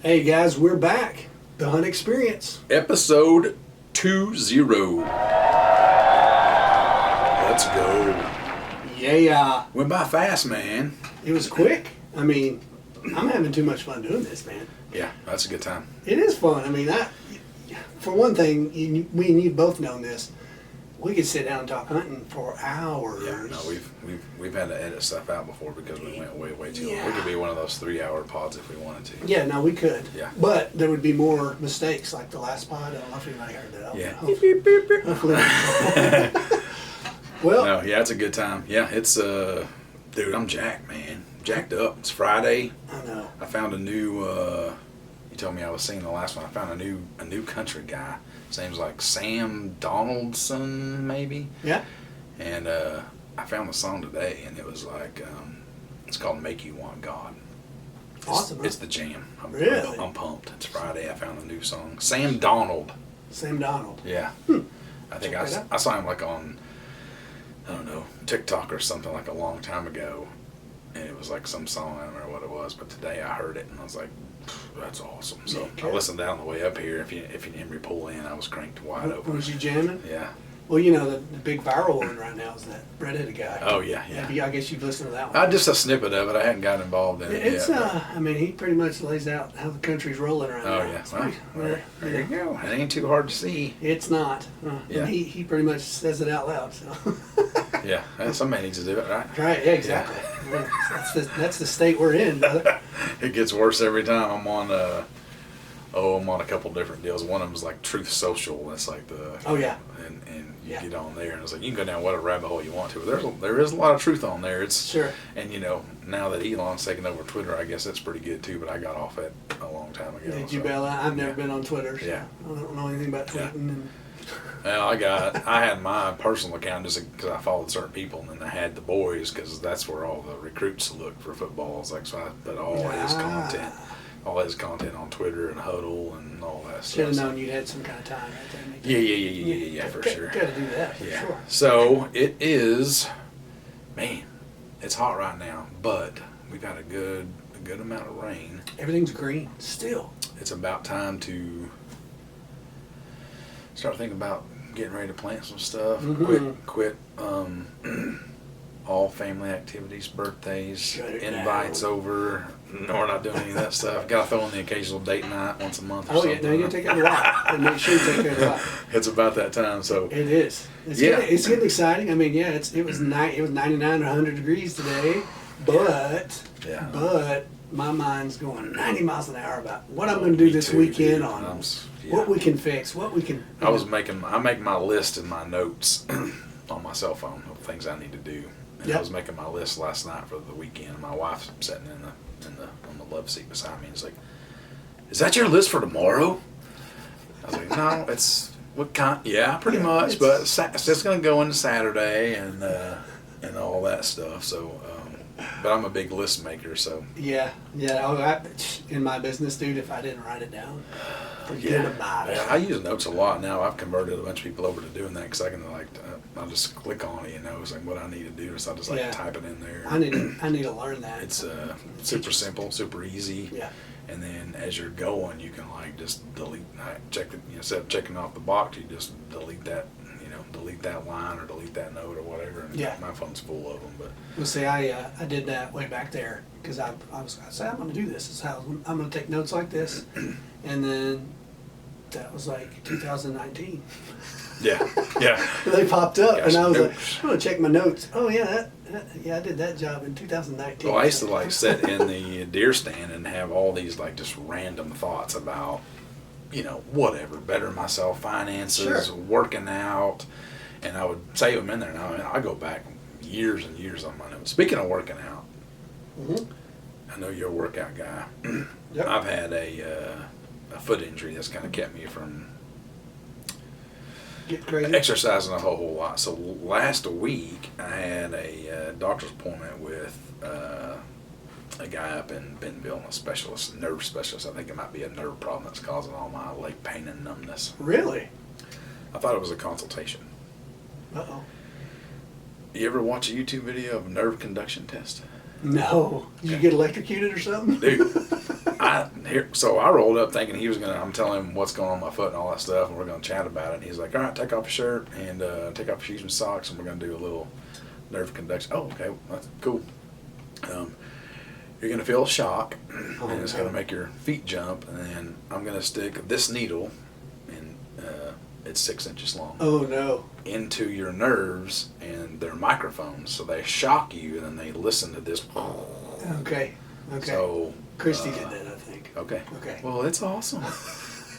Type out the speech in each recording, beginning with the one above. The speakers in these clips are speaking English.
Hey guys, we're back. The Hunt Experience. Episode 20. Let's go. Yeah. Went by fast, man. It was quick. I mean, I'm having too much fun doing this, man. Yeah, that's a good time. It is fun. I mean, for one thing, we and you both known this. We could sit down and talk hunting for hours. Yeah, no, we've had to edit stuff out before because we went way too long. Yeah. We could be one of those 3-hour pods if we wanted to. Yeah, no, we could. Yeah. But there would be more mistakes, like the last pod. I don't know if anybody heard that. Yeah. Hopefully. Well. No, yeah, it's a good time. Yeah, it's dude, I'm jacked, man. Jacked up. It's Friday. I know. I found a new. You told me I was seeing the last one. I found a new country guy. His name's like Sam Donaldson, maybe. Yeah. And I found the song today, and it was like, it's called "Make You Want God." Awesome. It's the jam. Really? I'm pumped. It's Friday. I found a new song. Sam Donald. Sam Donald. Yeah. I think Check that out. I saw him like on, I don't know, TikTok or something like a long time ago, and it was like some song. I don't remember what it was, but today I heard it, and I was like, that's awesome. So Okay. I listened down the way up here. If you hear me pull in, I was cranked wide open. Was you jamming? Yeah. Well, you know, the big viral one right now is that redheaded guy. Oh yeah. I guess you've listened to that one. Just a snippet of it. I hadn't gotten involved in it It's yet. I mean, he pretty much lays out how the country's rolling right now. Oh yeah. It's Well, pretty- there you go. It ain't too hard to see. It's not. Yeah. And he pretty much says it out loud. So. Yeah. Somebody needs to do it, right? Right. Yeah. Exactly. Yeah. That's the state we're in, brother. It gets worse every time. I'm on a couple different deals. One of them is like Truth Social. That's like the Oh yeah. and you Yeah. get on there and it's like you can go down whatever rabbit hole you want to. But there is a lot of truth on there. It's Sure. And you know, now that Elon's taken over Twitter, I guess that's pretty good too. But I got off it a long time ago. Did you so. bail out? I've never Yeah. been on Twitter. So Yeah. I don't know anything about Yeah. tweeting. And Well, I had my personal account just because I followed certain people, and then I had the boys because that's where all the recruits look for football. It's like, so I put all his content on Twitter and Huddle and all that stuff. Should have known you'd had some kind of time right there. Yeah, for sure. Got to do that for Yeah. sure. So it is, man, it's hot right now, but we got a good amount of rain. Everything's green still. It's about time to start thinking about getting ready to plant some stuff. Mhm. Quit all family activities, birthdays, Shut it invites down. over. No, we're not doing any of that stuff. Got to throw in the occasional date night once a month or Oh something. yeah, no, you gotta take care of the lot. And make sure you take care of the lot. It's about that time, so. It is. It's Yeah. it's getting exciting. I mean, yeah, it was 99 or 100 degrees today, Yeah. but my mind's going 90 miles an hour about what I'm going to do this weekend on what we can fix, what we can. I make my list in my notes on my cell phone of things I need to do. And Yep. I was making my list last night for the weekend. And my wife's sitting on the love seat beside me. And it's like, "Is that your list for tomorrow?" I was like, "No, it's what kind? Yeah, pretty much, but it's just gonna go into Saturday and all that stuff." So, but I'm a big list maker, so Yeah. In my business, dude, if I didn't write it down, forget about it. Yeah, I use notes a lot now. I've converted a bunch of people over to doing that because I can I'll just click on it, it's like what I need to do. So I just type it in there. I need to learn that. It's super simple, super easy. Yeah. And then as you're going, you can just delete, instead of checking off the box, you just delete that, delete that line or delete that note or whatever. And Yeah. my phone's full of them, but. Well, see, I did that way back there because I said I'm going to do this. This is how I'm going to take notes like this, and then that was like 2019. Yeah. They popped up, Got and some I was like, notes. I'm going to check my notes. Oh yeah, I did that job in 2019. Well, I used to sit in the deer stand and have all these just random thoughts about, whatever, bettering myself, finances, Sure. working out, and I would save them in there. Now I go back years and years on my notes. Speaking of working out, Mm-hmm. I know you're a workout guy. Yep. I've had a foot injury that's kind of kept me from Get crazy. exercising a whole lot. So last week I had a doctor's appointment with a guy up in Bentonville, a nerve specialist. I think it might be a nerve problem that's causing all my leg pain and numbness. Really? I thought it was a consultation. Uh-oh. You ever watch a YouTube video of a nerve conduction test? No. Did you get electrocuted or something? Dude, here, so I rolled up thinking he was gonna. I'm telling him what's going on with my foot and all that stuff, and we're gonna chat about it. And he's like, "All right, take off your shirt and take off your shoes and socks, and we're gonna do a little nerve conduction." Oh, okay, well, that's cool. You're gonna feel a shock, and it's gonna make your feet jump, and then I'm gonna stick this needle, and it's 6 inches long. Oh no. Into your nerves, and they're microphones, so they shock you, and then they listen to this. Okay. Okay. So Christy did that, I think. okay. Okay. Well, it's awesome.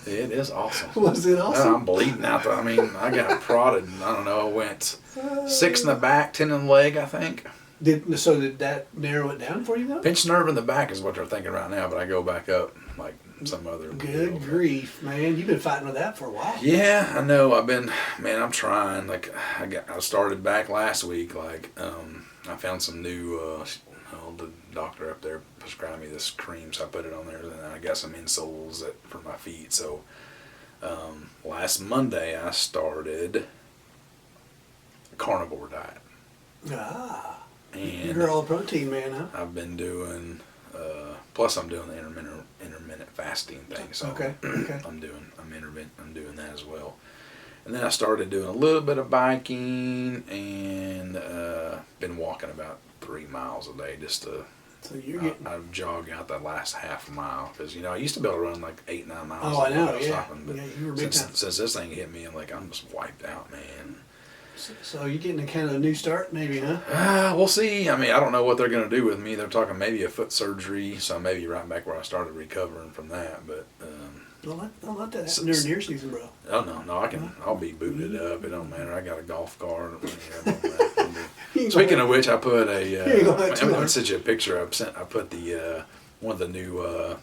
It is awesome. Was it awesome? I'm bleeding out. I mean, I got prodded. I don't know. Went 6 in the back, 10 in the leg, I think. Did that narrow it down for you though? Pinched nerve in the back is what they're thinking right now, but I go back up like some other. Good grief, man! You've been fighting with that for a while. Yeah, I know. I'm trying. Like I started back last week. Like I found some new. The doctor up there prescribed me this cream, so I put it on there. Then I got some insoles for my feet. So last Monday I started a carnivore diet. Ah, And you're all protein man, huh? I've been doing. Plus, I'm doing the intermittent fasting thing. So Okay. Okay. I'm doing that as well. And then I started doing a little bit of biking and been walking about 3 miles a day just to. So you're getting. I jog out that last half mile because I used to be able to run like 8-9 miles. Oh, I know. without Yeah. stopping, but Yeah, you were big time. since this thing hit me, I'm just wiped out, man. So you're getting a kind of a new start, maybe, huh? We'll see. I mean, I don't know what they're going to do with me. They're talking maybe a foot surgery, so I may be right back where I started recovering from that. But Don't let that happen during deer season, bro. oh no, I'll be booted up. It don't matter. I got a golf cart. Speaking of which, I put ain't gonna have I'm to. going to send you a picture. I put the one of the new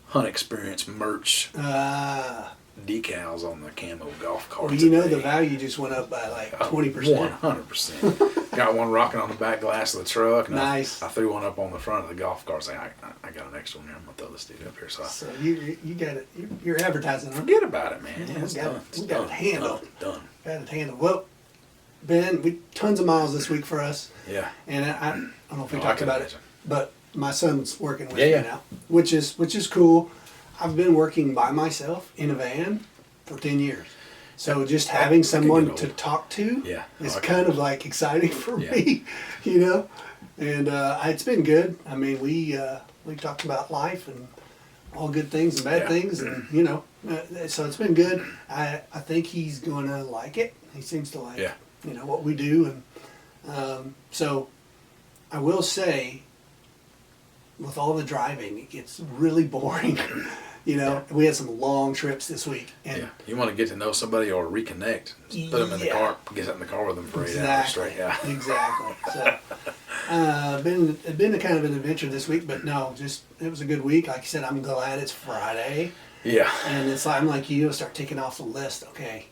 Hunt Experience merch decals on the camo golf cart. Well, you know today. the value just went up by like 20%. 100%. Got one rocking on the back glass of the truck. And Nice. I threw one up on the front of the golf cart saying, I got an extra one here. I'm going to throw this dude up here. So So you got it. You're advertising, huh? forget about it, man. Yeah, Yeah, it's we got done. it. It's We got it done. handled. Done. Got it handled. Well, Ben, tons of miles this week for us. Yeah. And I don't know if we Oh, I talked can about imagine. it, but my son's working with Yeah, me yeah. now, which is cool. I've been working by myself in a van for 10 years. So just having I could someone get to old. talk to Yeah. is I kind of like exciting for Yeah. me, you know? And it's been good. I mean, we talked about life and all good things and bad Yeah. things, and you know, so it's been good. I think he's gonna like it. He seems to like Yeah. you know what we do, and so I will say, with all the driving, it gets really boring. You know, we had some long trips this week, and Yeah. You want to get to know somebody or reconnect. Just put them in the Yeah. car, get in the car with them for 8 hours exactly, straight. Yeah. exactly. So, it's been a kind of an adventure this week, but no, just it was a good week. Like I said, I'm glad it's Friday. Yeah. And it's like, I'm like you, start taking off the list. Okay,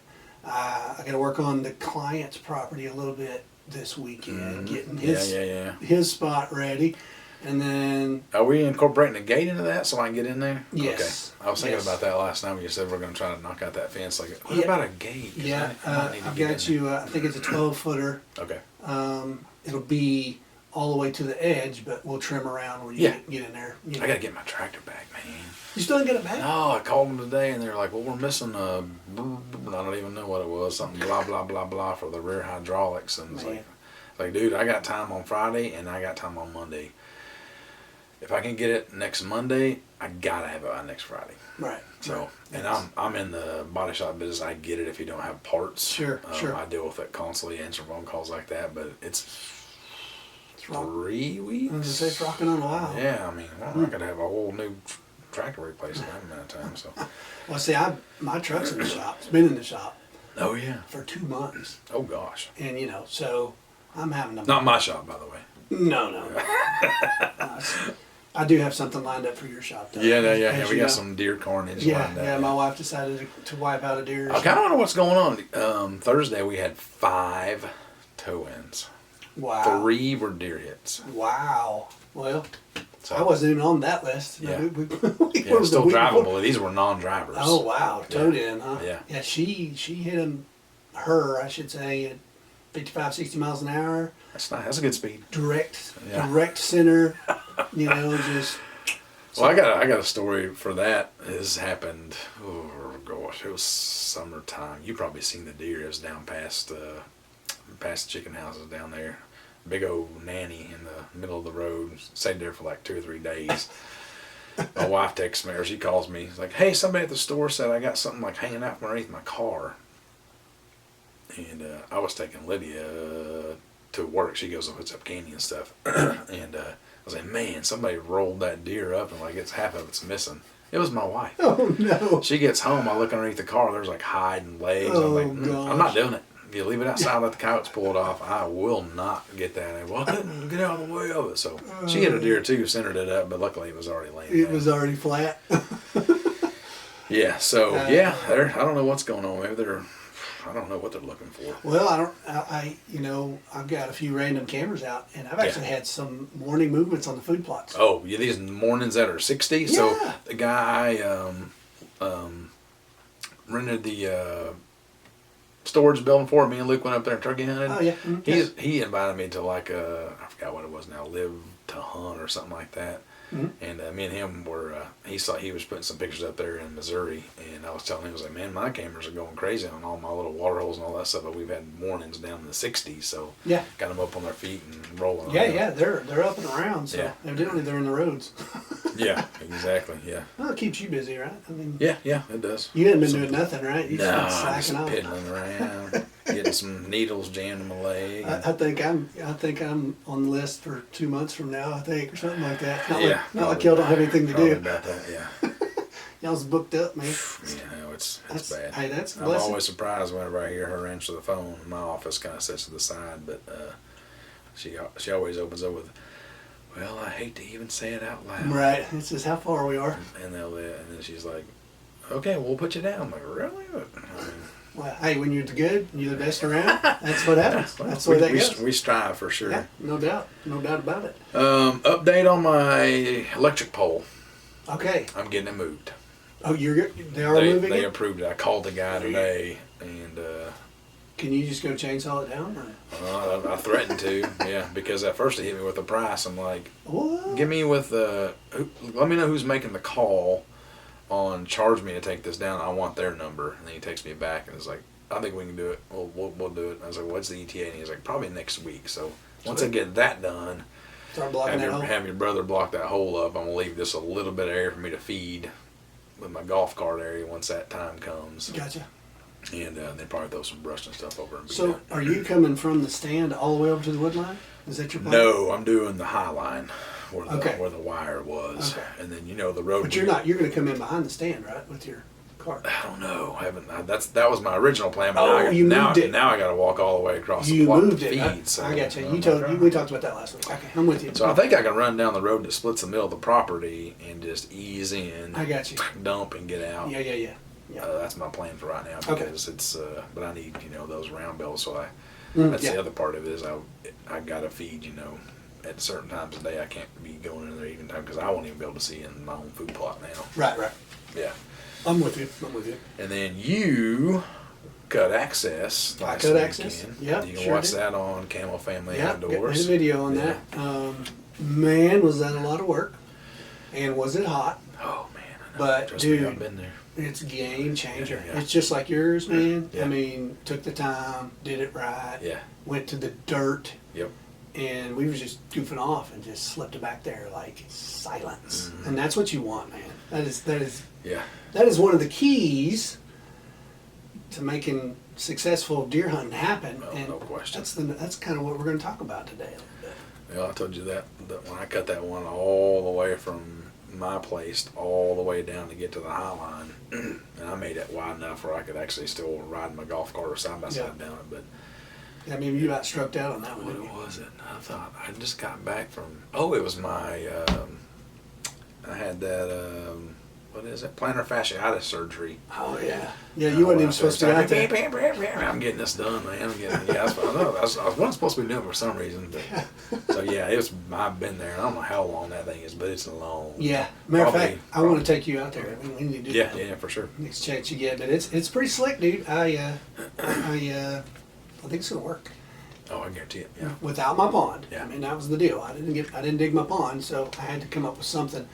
I got to work on the client's property a little bit this weekend, getting Yeah. his spot ready, and then Are we incorporating a gate into that so I can get in there? Yes. Okay. I was thinking Yes. about that last time when you said we're going to try to knock out that fence. Like, what Yeah. about a gate? 'Cause yeah, I might need to I've get got in you. I think it's a 12-footer. there. Okay. It'll be all the way to the edge, but we'll trim around when you Yeah. get in there. You know. I got to get my tractor back, man. You still didn't get it back? No, I called them today and they were like, well, we're missing I don't even know what it was, something blah, blah, blah, blah for the rear hydraulics. And it's Man. like, dude, I got time on Friday and I got time on Monday. If I can get it next Monday, I got to have it by next Friday. Right. So, right. and I'm in the body shop business. I get it if you don't have parts. Sure, sure. I deal with it constantly, answer phone calls like that, but it's rock- 3 weeks. I was gonna say it's rocking on a while. Yeah, I mean, well, I could have a whole new tractor replaced in that amount of time. So. Well, see, my truck's in the shop. It's been in the shop Oh yeah. for 2 months, Oh gosh. and you know, so I'm having to. Not my shop, by the way. No. I do have something lined up for your shop, though. Yeah. as We you got know. some deer carnage Yeah, lined up. yeah. My wife decided to wipe out a deer. I kind of wonder what's going on. Thursday we had 5 toe-ins. Wow. 3 were deer hits. Wow. Well, So, I wasn't even on that list. Yeah. We Yeah, were still the week before. drivable. These were non-drivers. Oh wow, towed in, huh? Yeah. Yeah, she hit him, I should say, at 55, 60 miles an hour. That's not. That's a good speed. Direct Yeah. center. You know, just So, Well, I got a story for that. This happened. Oh gosh, it was summertime. You probably seen the deer. It was down past the chicken houses down there. Big old nanny in the middle of the road. Stayed there for like 2 or 3 days. My wife texts me, or she calls me. She's like, "Hey, somebody at the store said I got something like hanging out from underneath my car." And I was taking Lydia to work. She goes and puts up candy and stuff. And I was like, "Man, somebody rolled that deer up and like it's half of it's missing." It was my wife. oh no. She gets home. I look underneath the car. There's like hide and legs. Oh, I'm like, gosh. I'm not doing it. If you leave it outside, let the coyotes pull it off. I will not get that. And, well, I couldn't get out of the way of it. So she hit a deer too, centered it up, but luckily it was already laying It down. was already flat. Yeah. So yeah, I don't know what's going on. Maybe I don't know what they're looking for. Well, I've got a few random cameras out, and I've actually had some morning movements on the food plots. Oh, yeah, these mornings that are 60. Yeah. So the guy rented the storage building for me, and Luke went up there and turkey hunted. Oh yeah. He invited me to like I forgot what it was now, Live to Hunt or something like that. Mhm. And me and him were he was putting some pictures up there in Missouri, and I was telling him, I was like, man, my cameras are going crazy on all my little water holes and all that stuff, but we've had mornings down in the 60s, so Yeah. got them up on their feet and rolling. Yeah, around. yeah, they're up and around, so Yeah. evidently they're in the roads. Yeah, exactly. Yeah. Well, it keeps you busy, right? I mean, Yeah, it does. you hadn't been doing nothing, right? You've No, been just slacking off. piddling around, getting some needles jammed in my leg. I think I'm on the list for 2 months from now, I think, or something like that. Not Yeah, like y'all don't have anything to probably do. about that, yeah. Y'all's booked up, man. Yeah, no, it's bad. Hey, that's a I'm blessing. always surprised whenever I hear her answer the phone. My office kind of sits to the side, but she always opens up with, "Well, I hate to even say it out loud." Right. This is how far we are. And then she's like, "Okay, we'll put you down." I'm like, "Really?" But, I mean, Well, hey, when you're the good, you're the best around. That's what happens. well, That's the way that we, goes. we strive for sure. Yeah, no doubt about it. Update on my electric pole. Okay. I'm getting it moved. Oh, they are moving They it. approved it. I called the guy today, and Can you just go chainsaw it down? Or? I threatened to, yeah, because at first he hit me with a price. I'm like, What? give me with let me know who's making the call on charge me to take this down. I want their number. And then he takes me back and is like, I think we can do it. We'll do it. And I was like, what's the ETA? And he's like, probably next week. So once I get that done, Start blocking that hole. have your brother block that hole up. I'm gonna leave just a little bit of area for me to feed with my golf cart area once that time comes. Gotcha. And then probably throw some brush and stuff over and be So, done. are you coming from the stand all the way over to the wood line? Is that your plan? No, I'm doing the high line where the wire was, Okay. and then the road. But you're not. You're going to come in behind the stand, right, with your cart? I don't know. That was my original plan. But Oh, you now, moved it. Now I got to walk all the way across You the plot moved to it. feed. So I got you. I'm We talked about that last week. Okay, I'm with you. So I think I can run down the road that splits the middle of the property and just ease in. I got you. Dump and get out. Yeah. That's my plan for right now because it's. But I need those round bells. So Mm, that's yeah. the other part of it is I gotta feed at certain times of the day. I can't be going in there even time because I won't even be able to see in my own food plot now. Right. Yeah. I'm with you. And then you cut access. I last cut weekend. access. Yeah, You can sure watch did. that on Camel Family Yeah, Outdoors. got a video on Yeah. that. Man, was that a lot of work, and was it hot? Oh man, I know. But, Trust me, dude, I've been there. It's a game changer. Yeah. It's just like yours, man. Yeah. I mean, took the time, did it right. Yeah. Went to the dirt, Yep. and we was just goofing off and just slipped it back there like silence. Mm-hmm. And that's what you want, man. That is Yeah. one of the keys to making successful deer hunting happen. Oh, and no question. That's kind of what we're going to talk about today a little bit. Yeah, I told you that when I cut that one all the way from my place all the way down to get to the high line, and I made it wide enough where I could actually still ride my golf cart or side by side down it. But I mean, you about stroked out on that one. what didn't you? was it? I thought I just got back from. Oh, it was my. I had that. What is it? Plantar fasciitis surgery. Oh yeah. Yeah, you wasn't even supposed to be out there. I'm getting this done, man. That's what I know. I wasn't supposed to be doing it for some reason, but so yeah, I've been there. I don't know how long that thing is, but it's long. Yeah. Matter of Probably- fact, I want to take you out there. We need to do that. Yeah, for sure. Next chance you get, but it's pretty slick, dude. I think it's gonna work Oh, I guarantee it. Yeah. without my pond. Yeah. I mean, that was the deal. I didn't dig my pond, so I had to come up with something.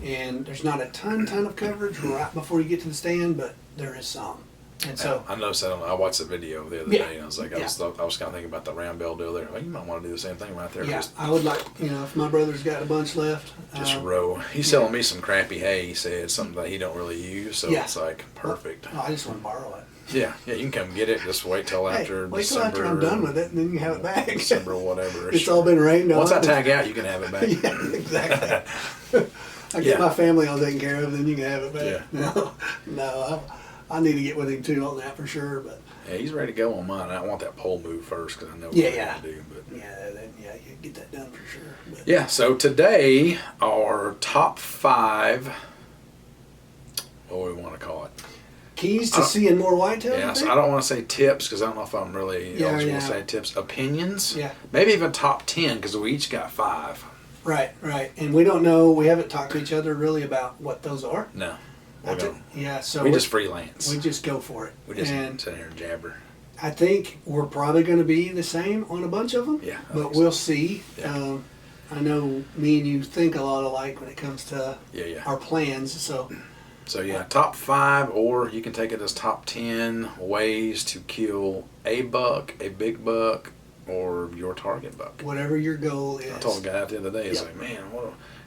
and there's not a ton of coverage right before you get to the stand, but there is some. And so I noticed that. I watched the video the other Yeah. day, and I was like, I Yeah. was kind of thinking about the round bell deal there. Well, you might want to do the same thing right there. yeah, I would like, if my brother's got a bunch left, Just row. He's selling me some crappy hay. He said something that he don't really use, so Yeah. it's like perfect. I just want to borrow it. Yeah, you can come get it. Just wait till after Wait till December. after I'm done with it, and then you can have it back. December, whatever. It's all been rained on. Once I tag out, you can have it back. Yeah, exactly. I get Yeah. my family all taken care of, then you can have it back. Yeah. No, I need to get with him too on that for sure. But Yeah, he's ready to go on mine. I want that pole move first because I know what Yeah, I'm yeah. going to do. But yeah, you get that done for sure. But, yeah, so today our top 5. What do we want to call it? keys to seeing more whitetail. Yeah, I so think? I don't want to say tips because I don't know if I'm really eligible to say tips. Opinions. Yeah. Maybe even top 10 because we each got 5. Right. And we don't know. We haven't talked to each other really about what those are. No. Yeah. So we just freelance. We just go for it. We just and sit here and jabber. I think we're probably going to be the same on a bunch of them. Yeah, I But think we'll so. see. Yeah. I know me and you think a lot alike when it comes to Yeah. our plans. So So yeah, top 5, or you can take it as top 10 ways to kill a buck, a big buck, or your target buck. whatever your goal is. I told a guy out the other day, he's Yep. like, man,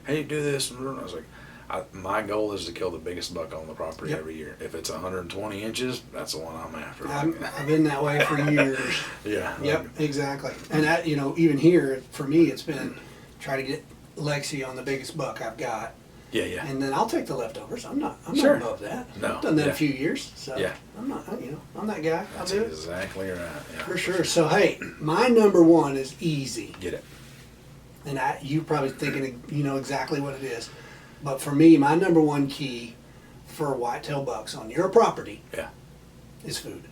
how do you do this? And I was like, my goal is to kill the biggest buck on the property Yep. every year. If it's 120 inches, that's the one I'm after. I've been that way for years. Yeah. Yep, exactly. And that, even here for me, it's been try to get Lexi on the biggest buck I've got, Yeah. and then I'll take the leftovers. I'm not Sure. above that. No, I've done that yeah. a few years, so Yeah. I'm not. I'm that guy. I'll That's do it exactly right. Yeah. for sure. So hey, my number one is easy, Get it. and you probably thinking you know exactly what it is, but for me, my number one key for whitetail bucks on your property, Yeah. is food.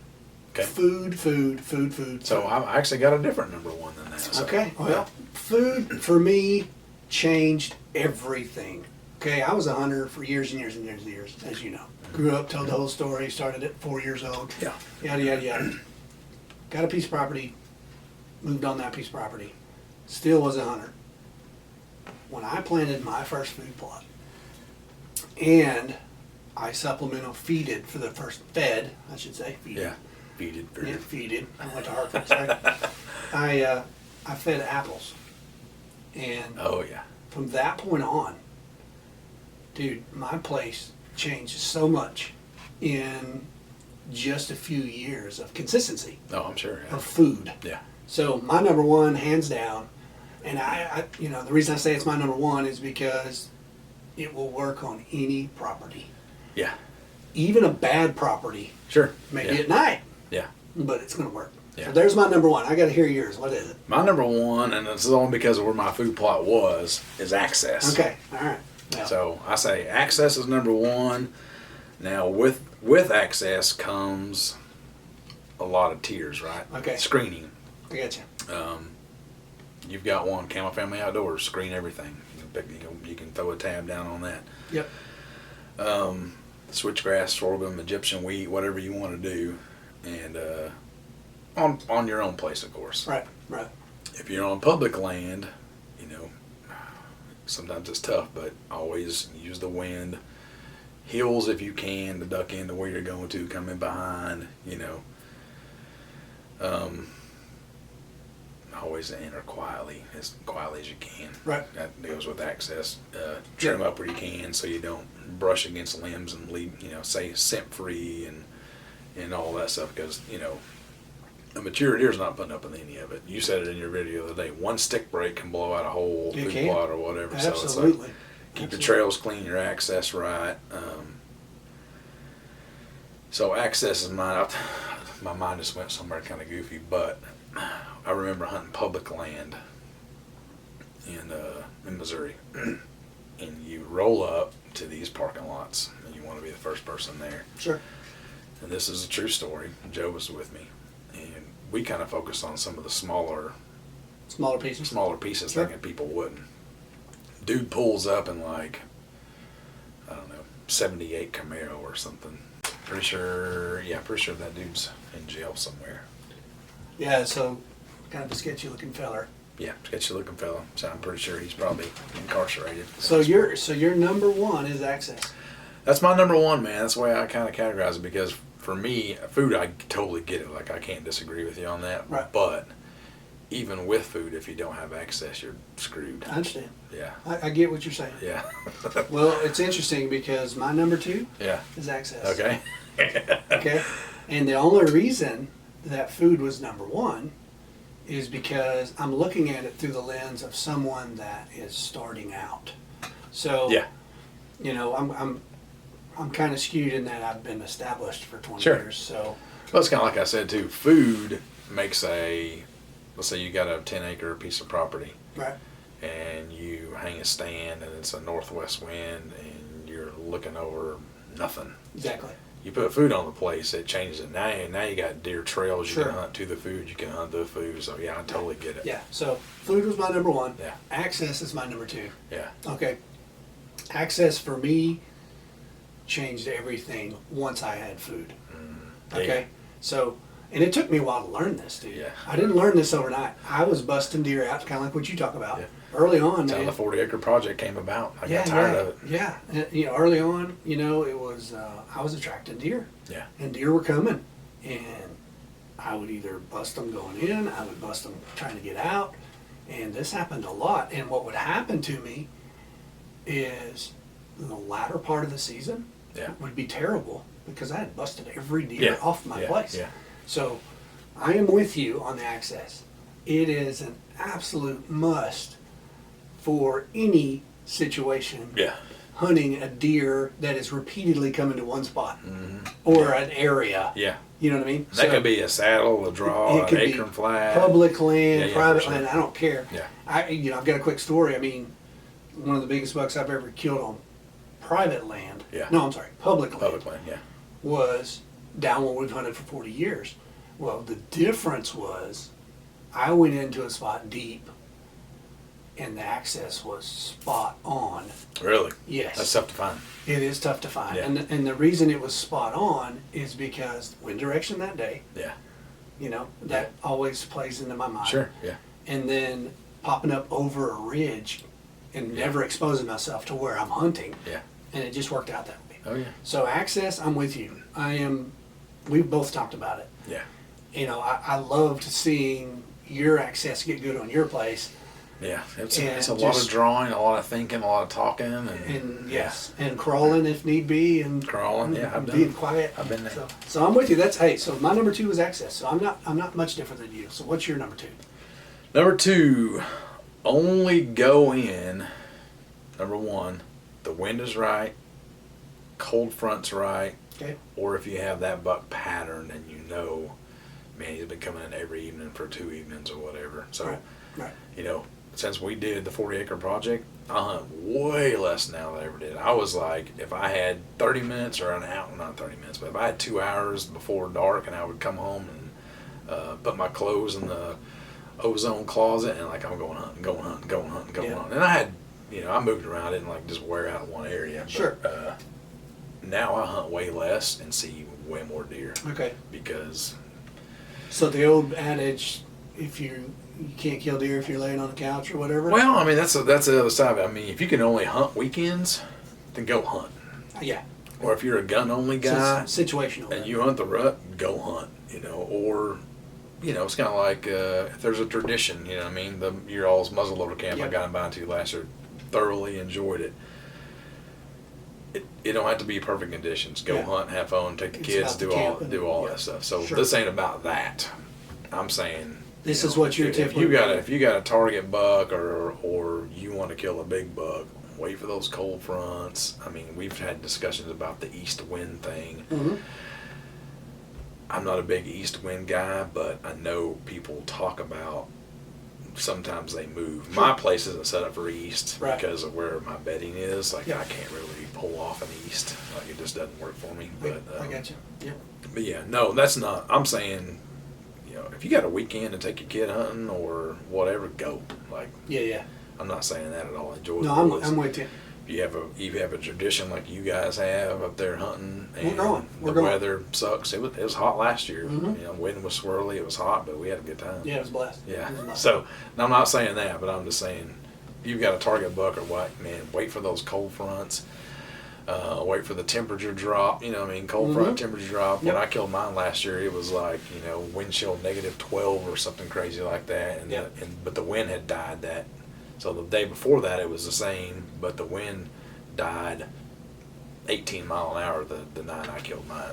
Okay. Food. So I actually got a different number 1 than that. So. Okay, well, food for me changed everything. Okay, I was a hunter for years and years and years and years, as you know. Grew up, told the whole story, started at 4 years old. Yeah. Yada. Got a piece of property, moved on that piece of property. Still was a hunter. When I planted my first food plot, and I supplemental feeded for the first fed, I should say, feeded. Yeah. Feed it. Yeah, feeded. I went to Hartford, sorry. I fed apples. And Oh, yeah. from that point on, dude, my place changed so much in just a few years of consistency Oh, I'm sure. Yeah. of food. Yeah. So my number one, hands down, and I the reason I say it's my number one is because it will work on any property, Yeah. even a bad property, Sure. maybe yeah. at night, Yeah. but it's going to work. Yeah. So there's my number one. I got to hear yours. What is it? My number 1, and this is only because of where my food plot was, is access. Okay, all right. Well, So I say access is number 1. Now with access comes a lot of tiers, right? Okay. Screening. I got you. You've got one, Camel Family Outdoors, screen everything. You can throw a tab down on that. Yep. Switchgrass, sorghum, Egyptian wheat, whatever you want to do, and on your own place, of course. Right. If you're on public land, sometimes it's tough, but always use the wind. Hills if you can to duck into where you're going to, come in behind, always enter quietly as you can. Right. That goes with access. Trim up where you can so you don't brush against limbs and leave, say scent free and all that stuff, because, a mature deer's not putting up with any of it. You said it in your video the other day. One stick break can blow out a whole It food can. plot or whatever. So it's Absolutely. like, keep your trails clean, your access right. So access is mine. My mind just went somewhere kind of goofy, but I remember hunting public land in Missouri, and you roll up to these parking lots, and you want to be the first person there. Sure. And this is a true story. Joe was with me, and we kind of focused on some of the smaller Pieces. pieces, Sure. thinking people wouldn't. Dude pulls up in 78 Camaro or something. Pretty sure that dude's in jail somewhere. Yeah. So kind of a sketchy looking feller. Yeah, sketchy looking fella. So I'm pretty sure he's probably incarcerated. So your number one is access. That's my number one, man. That's the way I kind of categorize it, because for me, food, I totally get it. Like, I can't disagree with you on that. Right. But even with food, if you don't have access, you're screwed. I understand. Yeah. I get what you're saying. Yeah. Well, it's interesting because my number two Yeah. is access. Okay. Okay. And the only reason that food was number one is because I'm looking at it through the lens of someone that is starting out. So, Yeah. you know, I'm kind of skewed in that I've been established for 20 Sure. years. So, Well, it's kind of like I said too. Food makes let's say you got a 10-acre piece of property, right. and you hang a stand, and it's a northwest wind, and you're looking over nothing. Exactly. You put food on the place, it changes it. Now you got deer trails. You Sure. can hunt to the food. You can hunt the food. So yeah, I totally get it. Yeah. So food was my number one. Yeah. Access is my number two. Yeah. Okay. Access for me changed everything once I had food. Okay. So, and it took me a while to learn this, dude. Yeah. I didn't learn this overnight. I was busting deer out, kind of like what you talk about. Yeah. Early on, That's how man. the 40-acre project came about. I Yeah, got tired yeah, of it. yeah. And, you know, early on, you know, it was I was attracting deer, Yeah. and deer were coming, and I would either bust them going in, I would bust them trying to get out, and this happened a lot. And what would happen to me is the latter part of the season Yeah. would be terrible because I had busted every deer Yeah. off my Yeah. place. Yeah. So I am with you on the access. It is an absolute must for any situation Yeah. hunting a deer that is repeatedly coming to one spot or an area. Yeah. You know what I mean? That could be a saddle, a draw, it an could be acorn flat. public land, Yeah, yeah, private for sure. land. I don't care. Yeah. I've got a quick story. I mean, one of the biggest bucks I've ever killed on private land. Yeah. No, I'm sorry, public land. Public land, yeah. Was down where we've hunted for 40 years. Well, the difference was I went into a spot deep and the access was spot on. Really? Yes. That's tough to find. It is tough to find. Yeah. And the reason it was spot on is because wind direction that day, Yeah. you know, that always plays into my mind. Sure. Yeah. And then popping up over a ridge and never exposing myself to where I'm hunting. Yeah. And it just worked out that way. Oh yeah. So access, I'm with you. We've both talked about it. Yeah. You know, I loved seeing your access get good on your place. Yeah. It's And a lot of just- drawing, a lot of thinking, a lot of talking, And yes, and crawling if need be, and Crawling, yeah, I've done being it. quiet. I've been there. So I'm with you. So my number two is access. So I'm not much different than you. So what's your number two? Number two, only go in. Number one, the wind is right, cold front's right, Okay. or if you have that buck patterned and you know, man, he's been coming in every evening for 2 evenings or whatever. So, Right. you know, since we did the 40-acre project, I hunt way less now than I ever did. I was like, if I had 30 minutes or an hour, not 30 minutes, but if I had 2 hours before dark and I would come home and put my clothes in the ozone closet and like I'm going hunting, Yeah. hunting. And I had, you know, I moved around, I didn't like just wear out in one area. But, Sure. now I hunt way less and see way more deer Okay. because, So the old adage, if you can't kill deer if you're laying on the couch or whatever. well, I mean, that's the other side of it. I mean, if you can only hunt weekends, then go hunt. Yeah. Or if you're a gun-only guy Situational. and you hunt the rut, go hunt, you know, or, you know, it's kind of like if there's a tradition, you know what I mean, the your all's muzzleloader camp I Yep. got invited to last year, thoroughly enjoyed it. It don't have to be perfect conditions. Go Yeah. hunt, have fun, take the It's kids, about the do all camping. do all Yeah. that stuff. So Sure. this ain't about that. I'm saying This you is know, what you're if typically you got doing. if you got a target buck or you want to kill a big buck, wait for those cold fronts. I mean, we've had discussions about the east wind thing. Mhm. I'm not a big east wind guy, but I know people talk about sometimes they move. Sure. My place isn't set up for east Right. because of where my bedding is. Like Yeah. I can't really pull off an east. Like it just doesn't work for me. But I got you. Yeah. But yeah, no, that's not. I'm saying, you know, if you got a weekend to take your kid hunting or whatever, go. Like Yeah. I'm not saying that at all. Enjoy No, the I'm woods. with you. you have a tradition like you guys have up there hunting, and We're going. the weather sucks. It was hot last year. Mhm. You know, wind was swirly. It was hot, but we had a good time. Yeah, it was blessed. Yeah. It was blessed. So I'm not saying that, but I'm just saying, if you've got a target buck or what, man, wait for those cold fronts. Wait for the temperature drop. You know what I mean? Cold front temperature drop. Yep. When I killed mine last year, it was like, you know, wind chill -12 or something crazy like that. And, Yep. but the wind had died that. So the day before that, it was the same, but the wind died 18 mile an hour the night I killed mine.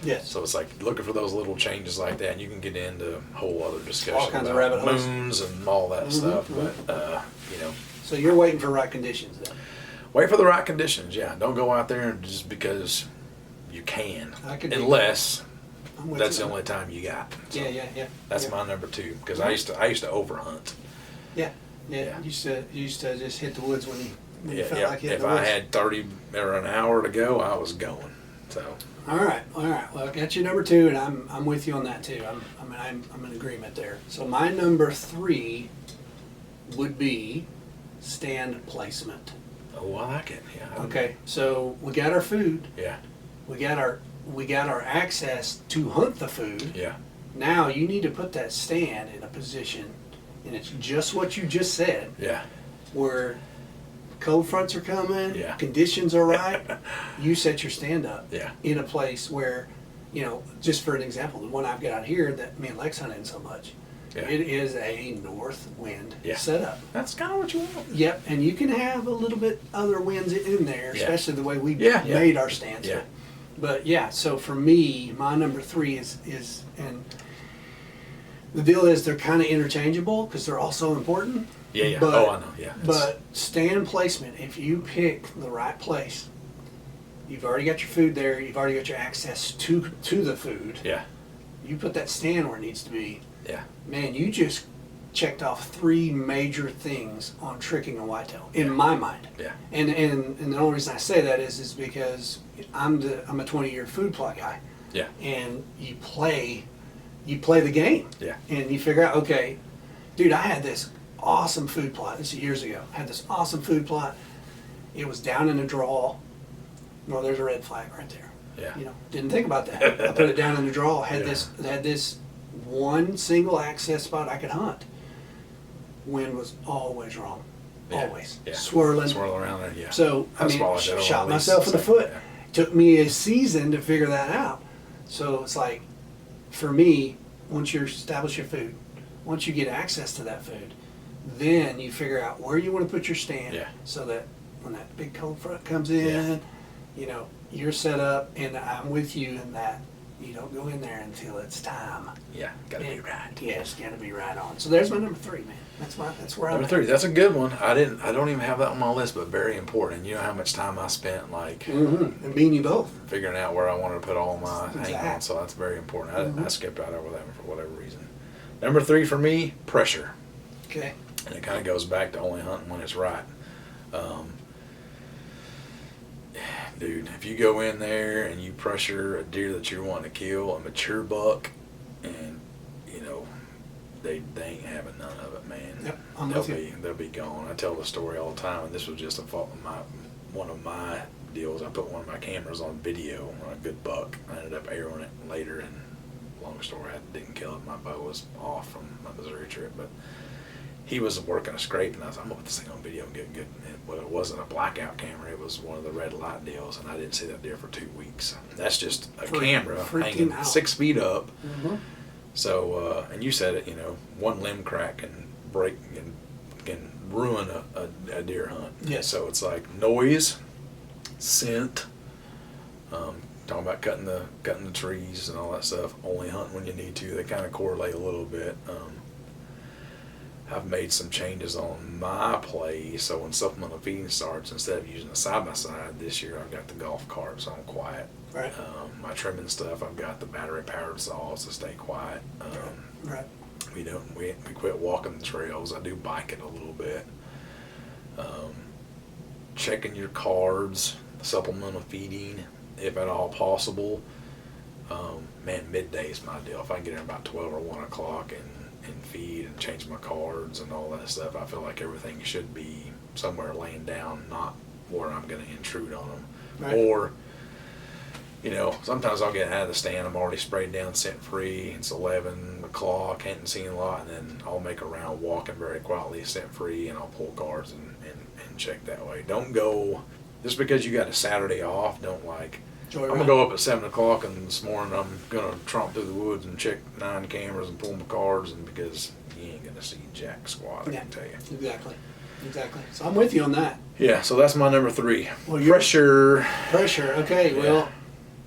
Yes. So it's like looking for those little changes like that, and you can get into a whole other discussion All kinds of about rabbit holes. moons and all that stuff. But you know, So you're waiting for right conditions then? wait for the right conditions. Yeah, don't go out there just because you can, I could do unless I'm with that's you. the only time you got. So Yeah. that's yeah. my number 2 because I used to overhunt. Yeah. Yeah. You used to just hit the woods when you felt Yeah. like hitting If the I woods. had 30 or an hour to go, I was going. So All right. Well, I got you number 2, and I'm with you on that too. I'm in agreement there. So my number 3 would be stand placement. oh, I like it. Yeah. Okay. So we got our food. Yeah. We got our access to hunt the food. Yeah. Now you need to put that stand in a position, and it's just what you just said, Yeah. where cold fronts are coming, Yeah. conditions are right. You set your stand up Yeah. in a place where, you know, just for an example, the one I've got out here that me and Lex hunt in so much, Yeah. it is a north wind Yeah. setup. That's kind of what you want. Yep, and you can have a little bit other winds in there, Yeah. especially the way we Yeah, yeah. made our stands. Yeah. But yeah, so for me, my number 3 is and the deal is they're kind of interchangeable because they're also important. Yeah. Yeah. But, oh, I know. Yeah. But stand placement, if you pick the right place, you've already got your food there, you've already got your access to the food. yeah. You put that stand where it needs to be. Yeah. Man, you just checked off 3 major things on tricking a whitetail in my mind. Yeah. And the only reason I say that is because I'm a 20-year food plot guy, Yeah. and you play the game. Yeah. And you figure out, okay, dude, I had this awesome food plot. This is years ago. I had this awesome food plot. It was down in a draw. No, there's a red flag right there. Yeah. You know, didn't think about that. I put it down in the draw. Had this one single access spot I could hunt. Wind was always wrong. Yeah. Always. Yeah. Swirling. Swirl around there. Yeah. So, I That's mean, why I like that shot on myself in the lease. foot. Yeah. Took me a season to figure that out. So it's like, for me, once you establish your food, once you get access to that food, then you figure out where you want to put your stand, Yeah. so that when that big cold front comes in, you know, you're set up, and I'm with you in that you don't go in there until it's time. Yeah. Got to be right. Yeah, it's got to be right on. So there's my number 3, man. That's where I'm Number at. 3. That's a good one. I don't even have that on my list, but very important. You know how much time I spent like Mm-hmm. And me and you both. figuring out where I wanted to put all my hang on. Exact. So that's very important. I skipped out over that one for whatever reason. Number 3 for me, pressure. Okay. And it kind of goes back to only hunting when it's right. Dude, if you go in there and you pressure a deer that you're wanting to kill, a mature buck, and you know they ain't having none of it, man. Yep, I'm with you. They'll be gone. I tell the story all the time, and this was just one of my deals. I put one of my cameras on video on a good buck. I ended up arrowing it later, and long story, I didn't kill it. My bow was off from my Missouri trip, but he was working a scrape, and I was like, I'm gonna put this thing on video and get good. But it wasn't a blackout camera; it was one of the red light deals, and I didn't see that deer for 2 weeks. That's just a camera hanging out. 6 feet up. Mm-hmm. So, and you said it, you know, one limb crack can break and can ruin a deer hunt. Yes. So it's like noise, scent. Talking about cutting the trees and all that stuff. Only hunt when you need to. They kind of correlate a little bit. I've made some changes on my play, so when supplemental feeding starts, instead of using a side-by-side this year, I've got the golf cart, so I'm quiet. Right. My trimming stuff, I've got the battery-powered saws to stay quiet. Right. We quit walking the trails. I do bike it a little bit. Checking your cards, supplemental feeding, if at all possible. Man, midday is my deal. If I can get in about 12 or 1 o'clock and feed and change my cards and all that stuff, I feel like everything should be somewhere laying down, not where I'm going to intrude on them. Right. Or, you know, sometimes I'll get out of the stand, I'm already sprayed down scent free, it's 11 o'clock, hadn't seen a lot, and then I'll make a round walking very quietly, scent free, and I'll pull cards and check that way. Don't go, just because you got a Saturday off, don't like, I'm going to go up at 7 o'clock and this morning I'm going to tromp through the woods and check 9 cameras and pull my cards, and because you ain't going to see jack squat, I can tell you. Exactly. So I'm with you on that. Yeah, so that's my number 3. Well, Pressure. Okay, Yeah. well,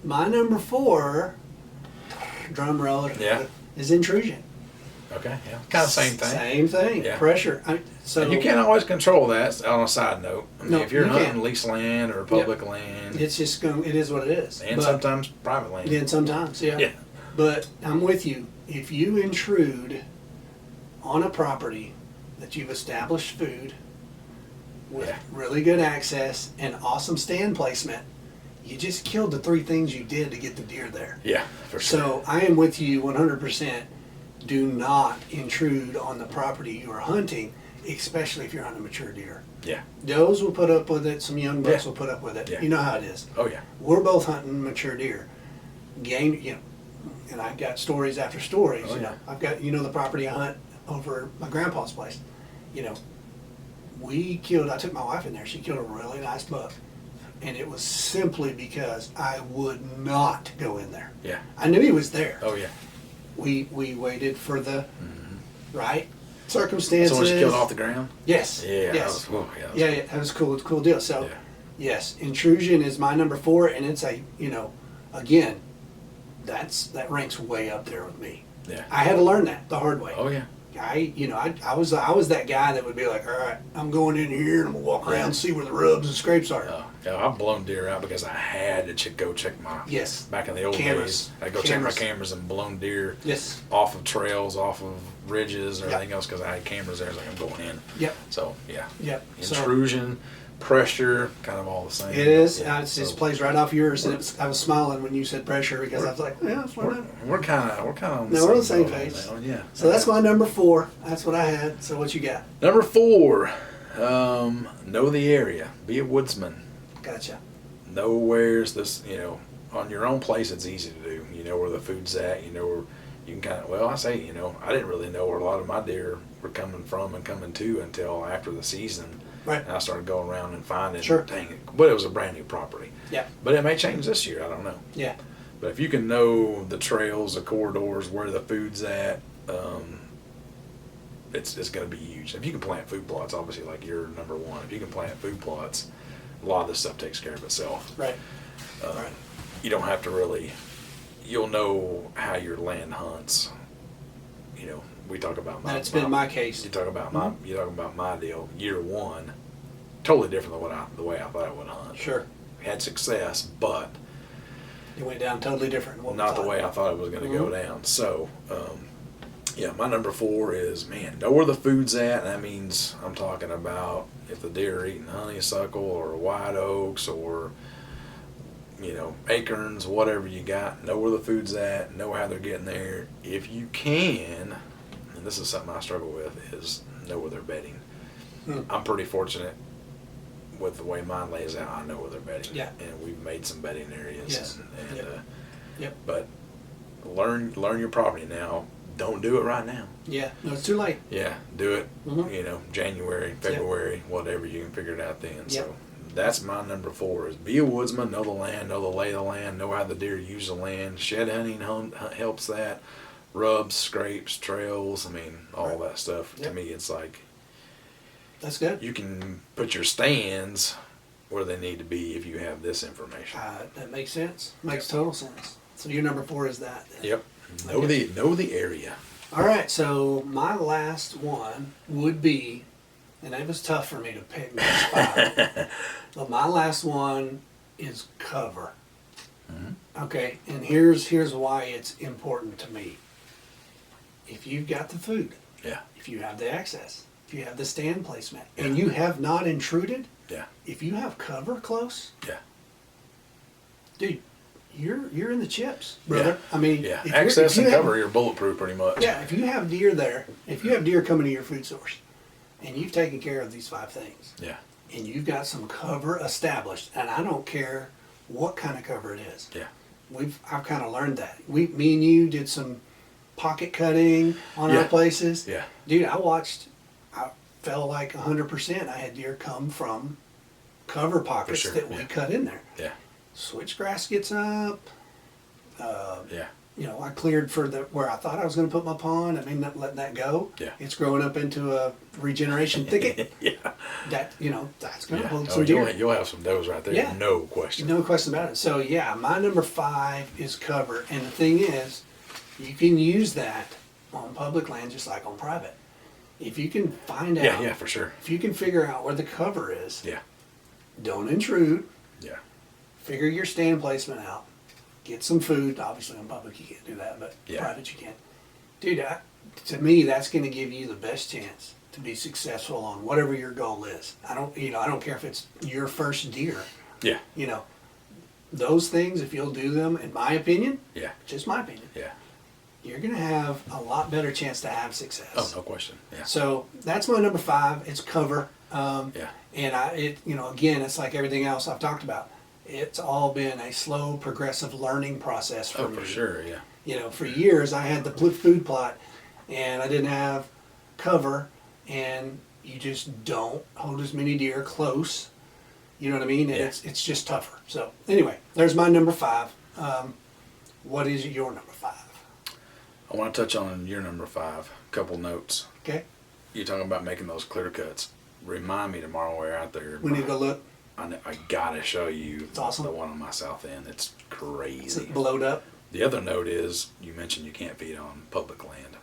my number 4, drum roll, is intrusion. Okay, yeah, kind of same thing. Same thing. Yeah. Pressure. So And you can't always control that. On a side note, I mean, No, if you're you hunting can't. leased land or public land, it's just going. It is what it is. and But sometimes private land. then sometimes, Yeah. But I'm with you. If you intrude on a property that you've established food with really good access and awesome stand placement, you just killed the 3 things you did to get the deer there. Yeah, for sure. So I am with you 100%. Do not intrude on the property you are hunting, especially if you're hunting mature deer. Yeah. Does will put up with it. Some young bucks Yeah. will put up with it. Yeah. You know how it is. Oh yeah. We're both hunting mature deer. Game, and I've got stories after stories. Oh, you know, yeah. I've got the property I hunt over my grandpa's place. You know, I took my wife in there. She killed a really nice buck, and it was simply because I would not go in there. Yeah. I knew he was there. Oh yeah. We waited for the right circumstances. So when she killed off the ground. Yes. Yeah. Yes. That was, That was cool. It's a cool deal. So, Yeah. yes, intrusion is my number 4, and it's again, that ranks way up there with me. Yeah. I had to learn that the hard way. Oh yeah. I was that guy that would be like, all right, I'm going in here and I'm gonna walk around and see where the rubs and scrapes are. Yeah, I've blown deer out because I had to go check my. Yes. Back in the old Cameras. days, I'd go check my cameras and blown deer. Yes. Off of trails, off of ridges, and everything else because I had cameras there. It's like I'm going in. Yep. So yeah. Yep. Intrusion, pressure, kind of all the same. It is. Yeah, It just plays right off yours, and I was smiling when you said pressure because I was like, yeah, that's what I know. We're kind of on the No, we're on the same boat page. now, yeah. So that's my number 4. That's what I had. So what you got? Number 4. Know the area. Be a woodsman. Gotcha. Know where's this. On your own place, it's easy to do. You know where the food's at. You know where you can kind of. Well, I say, I didn't really know where a lot of my deer were coming from and coming to until after the season. Right. And I started going around and finding. Sure. Dang it. But it was a brand new property. Yeah. But it may change this year. I don't know. Yeah. But if you can know the trails, the corridors, where the food's at, it's going to be huge. If you can plant food plots, obviously, like you're number 1. If you can plant food plots, a lot of this stuff takes care of itself. Right. Right. You don't have to really. You'll know how your land hunts. We talk about my. That's been my case. You talk about my deal. Year 1, totally different than the way I thought I would hunt. Sure. Had success, but It went down totally different than what we not the thought. way I thought it was going to go down. So, my number 4 is, know where the food's at. And that means I'm talking about if the deer are eating honeysuckle or white oaks or, acorns, whatever you got, know where the food's at, know how they're getting there. If you can, and this is something I struggle with, is know where they're bedding. I'm pretty fortunate with the way mine lays out. I know where they're bedding. Yeah. And we've made some bedding areas. Yes. And, Yep. But learn your property now. Don't do it right now. Yeah. No, it's too late. Yeah, do it. Mhm. January, February, whatever. You can figure it out then. Yep. So that's my number 4: is be a woodsman, know the land, know the lay of the land, know how the deer use the land. Shed hunting helps that. Rubs, scrapes, trails. All that stuff. Yep. To me, it's like That's good. you can put your stands where they need to be if you have this information. That makes sense. Makes total sense. So your number 4 is that. Then. Yep. Know the area. All right. So my last one would be, and it was tough for me to pick these 5, but my last one is cover. Okay. And here's why it's important to me. If you've got the food, Yeah. if you have the access, if you have the stand placement, and you have not intruded, Yeah. if you have cover close, Yeah. dude, you're in the chips, brother. Yeah. Yeah. if Access you and have- cover, you're bulletproof pretty much. Yeah, if you have deer there, if you have deer coming to your food source, and you've taken care of these 5 things, Yeah. and you've got some cover established, and I don't care what kind of cover it is. Yeah. I've kind of learned that. Me and you did some pocket cutting on our Yeah. places. Yeah. Dude, I felt like 100% I had deer come from cover pockets sure, that we yeah. cut in there. Yeah. Switchgrass gets up. Yeah. You know, I cleared for where I thought I was going to put my pond. I mean, not letting that go. Yeah. It's growing up into a regeneration thicket. Yeah. That, you know, that's going to Yeah. hold Oh, some deer. you'll have some does right there. Yeah. No question. No question about it. So yeah, my number 5 is cover, and the thing is, you can use that on public land just like on private. If you can find out, Yeah. Yeah. For sure. if you can figure out where the cover is, Yeah. don't intrude. Yeah. Figure your stand placement out. Get some food. Obviously, on public you can't do that, but Yeah. private you can. Dude, to me, that's going to give you the best chance to be successful on whatever your goal is. I don't care if it's your first deer. Yeah. You know, those things, if you'll do them, in my opinion, Yeah. just my opinion, Yeah. you're going to have a lot better chance to have success. Oh, no question. Yeah. So that's my number 5. It's cover. Yeah. And again, it's like everything else I've talked about. It's all been a slow, progressive learning process for Oh, me. for sure. Yeah. You know, for years I had the food plot, and I didn't have cover, and you just don't hold as many deer close. You know what I mean? And Yeah. it's just tougher. So anyway, there's my number 5. What is your number 5? I want to touch on your number 5. Couple notes. Okay, You're talking about making those clear cuts. Remind me tomorrow when we're out there. we need to go look. I gotta show you It's awesome. the one on my south end. It's Is crazy. it blowed up? The other note is you mentioned you can't feed on public land.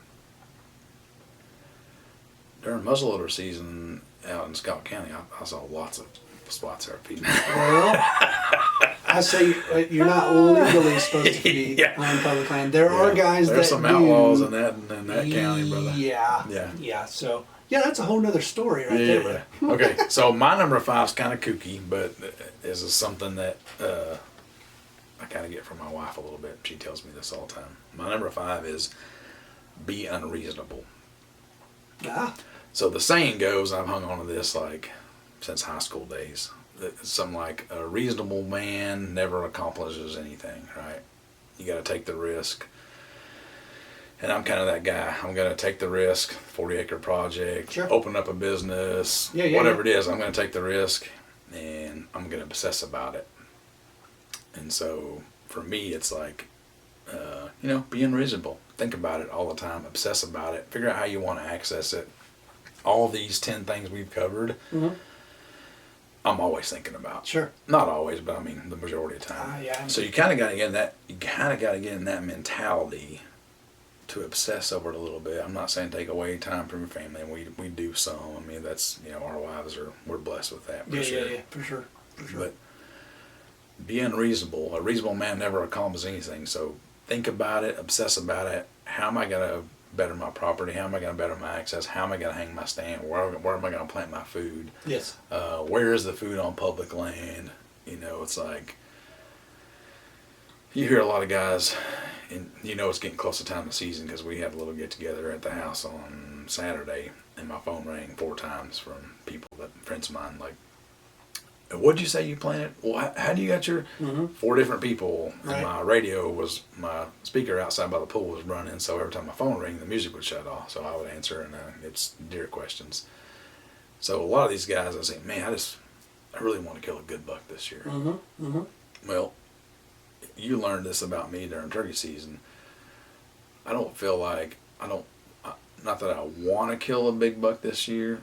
During muzzleloader season out in Scott County, I saw lots of spots there feeding. Well, I say you're not legally supposed to feed Yeah. on public land. There are guys There's that some do. outlaws in that county, brother. Yeah. Yeah. Yeah. So yeah, that's a whole nother story right Yeah, there. yeah. brother. Okay, so my number 5 is kind of kooky, but this is something that I kind of get from my wife a little bit. She tells me this all the time. My number 5 is be unreasonable. Ah, So the saying goes, I've hung on to this like since high school days. It's something like a reasonable man never accomplishes anything, right? You got to take the risk. And I'm kind of that guy. I'm going to take the risk, 40-acre project, Sure. open up a business, Yeah, yeah, whatever yeah. it is. I'm going to take the risk, and I'm going to obsess about it. And so for me, it's like, being reasonable. Think about it all the time. Obsess about it. Figure out how you want to access it. All these 10 things we've covered, mhm. I'm always thinking about. Sure. Not always, but I mean the majority of the time. Yeah. So you kind of got to get in that. You kind of got to get in that mentality to obsess over it a little bit. I'm not saying take away time from your family, and we do some. I mean, that's our wives we're blessed with that. For Yeah, sure. yeah, for sure. For sure. But being reasonable, a reasonable man never accomplishes anything. So think about it, obsess about it. How am I going to better my property? How am I going to better my access? How am I going to hang my stand? Where am I going to plant my food? Yes. Where is the food on public land? It's like you hear a lot of guys, and it's getting close to time of season because we had a little get together at the house on Saturday, and my phone rang 4 times from people, friends of mine, like, what'd you say you planted? Well, how do you got your 4 different people? Right. And my speaker outside by the pool was running, so every time my phone rang, the music would shut off. So I would answer, and it's deer questions. So a lot of these guys, I say, man, I really want to kill a good buck this year. Mm-hmm. Mm-hmm. Well, you learned this about me during turkey season. I don't feel like, not that I want to kill a big buck this year.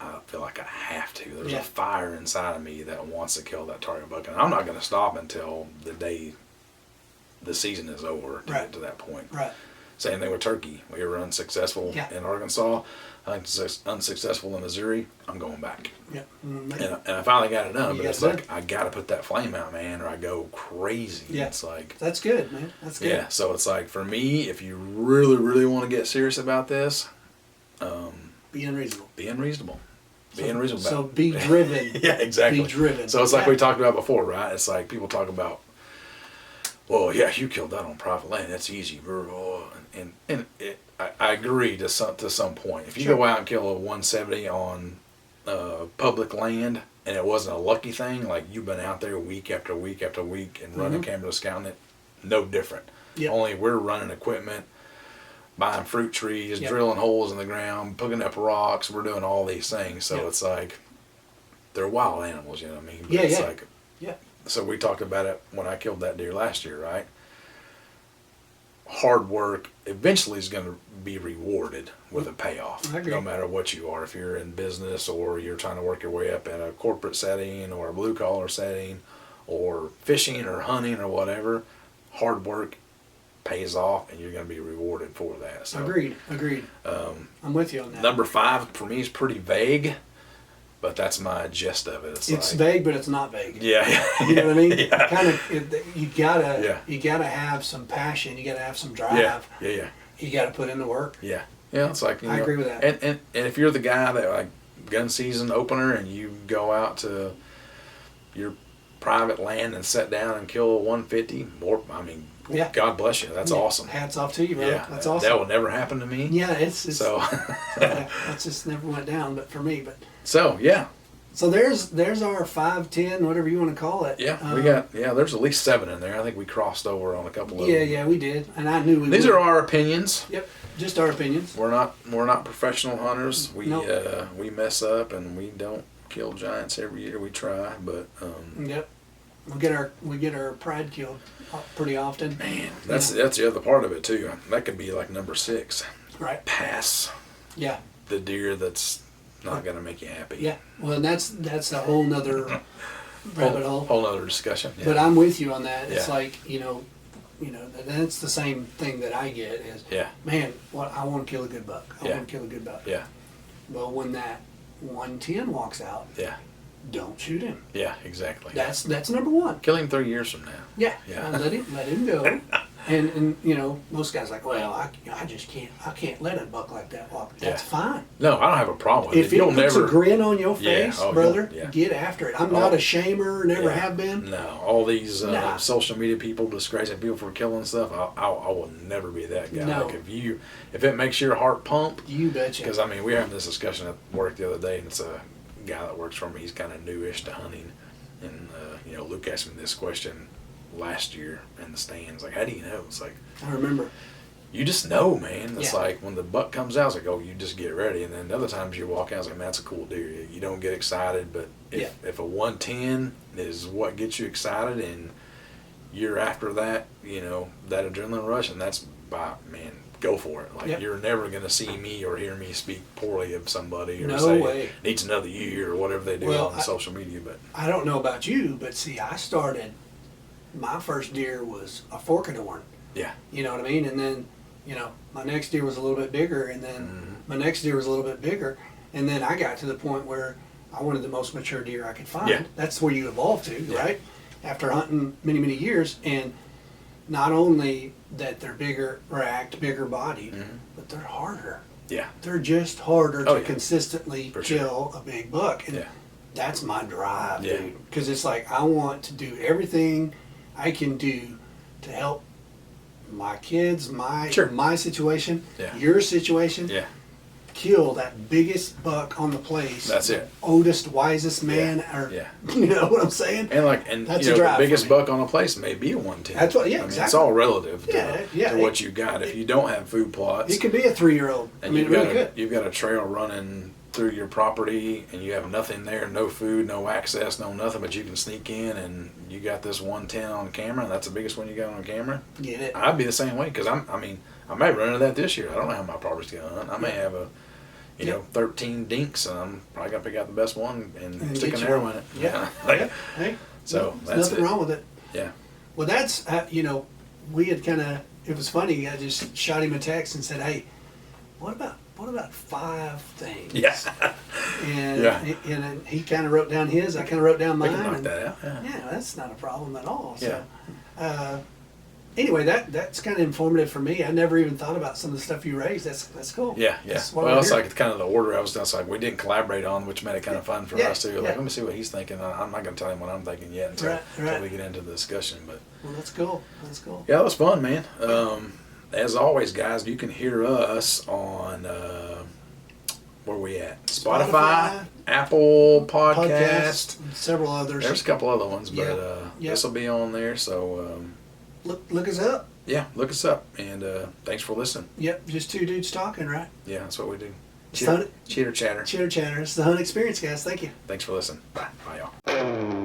I feel like I have to. There's Yeah. a fire inside of me that wants to kill that target buck, and I'm not going to stop until the day the season is over to Right. get to that point. Right. Same thing with turkey. We were unsuccessful Yeah. in Arkansas, unsuccessful in Missouri. I'm going back. Yeah. Mm-hmm. And I finally got it done, You but got it's it like I got to put that flame out, man, or I go crazy. Yeah. It's like, That's good, man. That's good. yeah. So it's like, for me, if you really, really want to get serious about this, Be unreasonable. being reasonable. Being reasonable So about it. be driven. Yeah, exactly. Be driven. So it's like Yeah. we talked about before, right? It's like people talk about, well, yeah, you killed that on private land. That's easy. And I agree to some point. If you Sure. go out and kill a 170 on public land, and it wasn't a lucky thing, like you've been out there week after week after week and running Mm-hmm. camera scouting it, no different. Yep. Only we're running equipment, buying fruit trees, Yep. drilling holes in the ground, picking up rocks. We're doing all these things. So Yep. it's like, they're wild animals, you know what I mean? But Yeah, it's yeah. like, Yeah. so we talked about it when I killed that deer last year, right? Hard work eventually is going to be rewarded with a payoff. I agree. No matter what you are, if you're in business or you're trying to work your way up in a corporate setting or a blue collar setting or fishing or hunting or whatever, hard work pays off and you're going to be rewarded for that. So, Agreed. I'm with you on that. number 5 for me is pretty vague, but that's my gist of it. It's like, vague, but it's not vague. yeah, You know what I mean? Yeah. Kind of. You gotta. Yeah. You gotta have some passion. You gotta have some drive. yeah. You gotta put in the work. Yeah, it's like, you I know, agree with that. And if you're the guy that, like, gun season opener and you go out to your private land and sit down and kill a 150, Yeah. God bless you. That's Yeah. awesome. Hats off to you, bro. Yeah, That's awesome. That will never happen to me. Yeah, it's So, that just never went down, but for me. But so yeah, so there's our 5, 10, whatever you want to call it. we got there's at least 7 in there. I think we crossed over on a couple of them. Yeah, we did, and I knew we. These would. are our opinions. Yep, just our opinions. We're not professional hunters. We Nope. we mess up and we don't kill giants every year. We try, but Yep, we get our pride killed pretty often. man, that's the other part of it too. That could be like number 6. Right. Pass Yeah. the deer that's not going to make you happy. Yeah. Well, and that's a whole nother rabbit hole. Whole other discussion. Yeah. But I'm with you on that. It's Yeah. like that's the same thing that I get is, yeah, man, I want to kill a good buck. I Yeah. want to kill a good buck. yeah, Well, when that 110 walks out, yeah, don't shoot him. yeah, exactly. That's number one. Kill him 3 years from now. Yeah. Yeah. Let him go. And most guys are like, well, I just can't let a buck like that walk. That's Yeah. fine. No, I don't have a problem with If it. it You'll puts never. a grin on your Yeah. face, Oh, brother, yeah. get after it. I'm not a shamer, never Yeah. have been. No, all these Nah. social media people disgracing people for killing stuff. I will never be that guy. No. Like if it makes your heart pump, You betcha. because we were having this discussion at work the other day, and it's a guy that works for me. He's kind of newish to hunting, and Luke asked me this question last year in the stands, like, how do you know? It's like, I remember. you just know, man. It's Yeah. like when the buck comes out, it's like, oh, you just get ready. And then other times you walk out, it's like, man, that's a cool deer. You don't get excited, but if a 110 is what gets you excited and you're after that, that adrenaline rush, and that's go for it. Like, Yep. you're never going to see me or hear me speak poorly of somebody or No say way. needs another year or whatever they do Well, on social media. But I don't know about you, but see, my first deer was a fork and horn. yeah, You know what I mean? And then, my next deer was a little bit bigger, and then my next deer was a little bit bigger, and then I got to the point where I wanted the most mature deer I could find. Yeah. That's where you evolve to, Yeah. right? After hunting many, many years, and not only that they're bigger or act bigger bodied, but they're harder. yeah, They're just harder Oh, to yeah. consistently For sure. kill a big buck. And Yeah. that's my drive, Yeah. dude. Because it's like I want to do everything I can do to help my kids, Sure. my situation, Yeah. your situation, yeah. kill that biggest buck on the place. That's it. Oldest, wisest man, or Yeah. you know what I'm saying? And That's the a drive for biggest me. buck on a place may be a 110. That's what- yeah, It's exactly. all relative to Yeah, what you got. If you don't have food plots It could be a 3-year-old. I and mean, it really could. you've got a trail running through your property and you have nothing there, no food, no access, no nothing, but you can sneak in and you got this 110 on camera and that's the biggest one you got on camera. Get it? I'd be the same way because I may run into that this year. I don't know how my property's going to hunt. I may have 13 dinks and I'm probably going to pick out the best one and stick get an you arrow one. in it. Yeah. Like, Yeah. Hey, So there's that's nothing it. wrong with it. Yeah. Well, that's we had kind of. It was funny. I just shot him a text and said, "Hey, what about 5 things?" Yeah. And Yeah. and then he kind of wrote down his. I kind of wrote down We mine. can knock and- that out. Yeah. Yeah, that's not a problem at all. Yeah. So, anyway, that's kind of informative for me. I never even thought about some of the stuff you raised. That's cool. Yeah, That's yeah. why Well, we're it's here. like kind of the order I was doing. It's like we didn't collaborate on, which made it kind of fun for Yeah, us too. Like, yeah. let me see what he's thinking. I'm not going to tell him what I'm thinking yet until Right. we get into the discussion. But Well, that's cool. That's cool. yeah, that was fun, man. As always, guys, you can hear us on where we at? Spotify, Apple Podcast. several others. There's a couple other ones, but Yeah. this will be on there. So Look us up. yeah, look us up, and thanks for listening. Yep, just two dudes talking, right? Yeah, that's what we do. It's the Cheater chatter. Chitter chatter. It's the Hunt Experience, guys. Thank you. Thanks for listening. Bye, y'all.